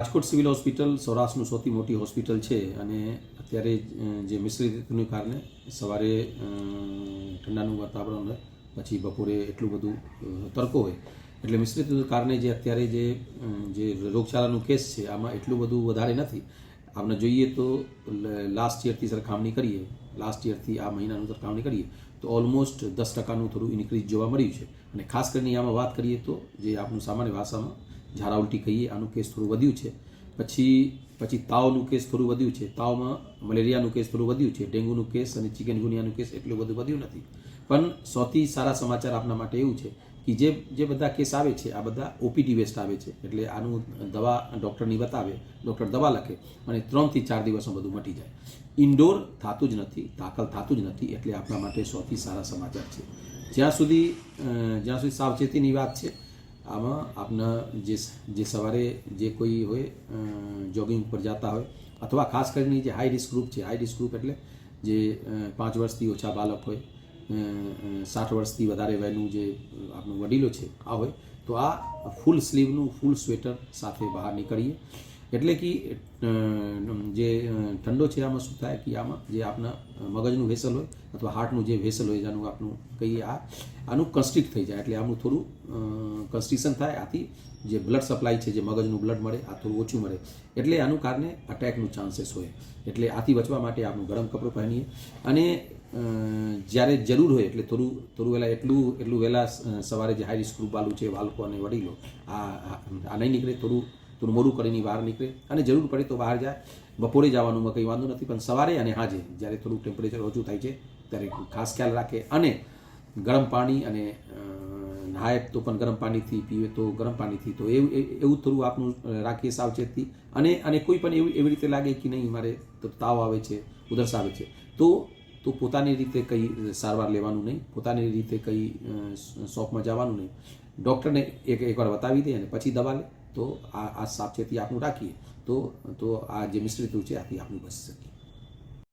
Rajkot civil hospital સૌરાષ્ટ્રનું સૌથી મોટી hospital છે અને અત્યારે જે મિશ્રિત ઋતુને કારણે સવારે ઠંડાનું વાતાવરણ હોય, પછી બપોરે એટલું બધું તડકો હોય, એટલે મિશ્રિત ઋતુને કારણે જે અત્યારે જે રોગચાળાનું કેસ છે આમાં એટલું બધું વધારે નથી. આપણે જોઈએ તો લાસ્ટ યરથી સરખામણી કરીએ, લાસ્ટ યરથી આ મહિનાનું સરખામણી કરીએ તો ઓલમોસ્ટ 10% થોડું ઇન્ક્રીઝ જોવા મળ્યું છે. અને ખાસ કરીને આમાં વાત કરીએ તો જે આપણું સામાન્ય ભાષામાં ઝાડા ઉલટી કહીએ, આનું કેસ થોડું વધ્યું છે. પછી તાવનું કેસ થોડું વધ્યું છે. તાવમાં મલેરિયાનું કેસ થોડું વધ્યું છે. ડેન્ગ્યુનું કેસ અને ચિકનગુનિયાનું કેસ એટલું બધું વધ્યું નથી. પણ સૌથી સારા સમાચાર આપના માટે એવું છે કે જે બધા કેસ આવે છે આ બધા ઓપીડી વેસ્ટ આવે છે. એટલે આનું દવા ડૉક્ટરની બતાવે, ડૉક્ટર દવા લખે અને 3 થી 4 દિવસમાં બધું મટી જાય. ઇન્ડોર થતું જ નથી, દાખલ થતું જ નથી. એટલે આપણા માટે સૌથી સારા સમાચાર છે. જ્યાં સુધી સાવચેતીની વાત છે, આમાં આપના જે સવારે જે કોઈ હોય જોગિંગ ઉપર જતા હોય, અથવા ખાસ કરીને જે હાઈ રિસ્ક ગ્રુપ છે, હાઈ રિસ્ક ગ્રુપ એટલે જે 5 વર્ષથી ઓછા બાળક હોય, 60 વર્ષથી વધારે વયનું જે આપણું વડીલો છે આ હોય, તો આ ફૂલ સ્લીવનું ફૂલ સ્વેટર સાથે બહાર નીકળીએ. એટલે કે જે ઠંડો છે આમાં શું થાય કે આમાં જે આપણા મગજનું વેસલ હોય અથવા હાર્ટનું જે વેસલ હોય જેનું આપણું કહીએ આનું કન્સ્ટ્રિક્ટ થઈ જાય. એટલે આનું થોડું કન્સ્ટ્રિક્શન થાય. આથી જે બ્લડ સપ્લાય છે, જે મગજનું બ્લડ મળે આ થોડું ઓછું મળે, એટલે આનું કારણે અટેકનું ચાન્સીસ હોય. એટલે આથી બચવા માટે આપણું ગરમ કપડું પહેરીએ અને જ્યારે જરૂર હોય એટલે થોડું વહેલા એટલું વહેલા સવારે જે હાઈ રિસ્ક ગ્રુપ વાળું છે, બાળકો અને વડીલો આ નહીં નીકળે, થોડું મોડું કરીને બહાર નીકળે અને જરૂર પડે તો બહાર જાય. બપોરે જવાનું કંઈ વાંધો નથી, પણ સવારે અને હાજે જ્યારે થોડું ટેમ્પરેચર ઓછું થાય છે ત્યારે ખાસ ખ્યાલ રાખે. અને ગરમ પાણી અને નહાય તો પણ ગરમ પાણીથી, પીવે તો ગરમ પાણીથી. તો એવું થોડું આપણું રાખીએ સાવચેતી. અને કોઈ પણ એવી રીતે લાગે કે નહીં મારે તો તાવ આવે છે, ઉધરસ આવે છે, તો પોતાની રીતે કંઈ સારવાર લેવાનું નહીં, પોતાની રીતે કંઈ શોપમાં જવાનું નહીં. ડૉક્ટરને એકવાર બતાવી દે અને પછી દવા લે. તો આ સાવચેતી આપણું રાખીએ તો આ જે મિશ્રિત છે આથી આપણે બચી શકીએ.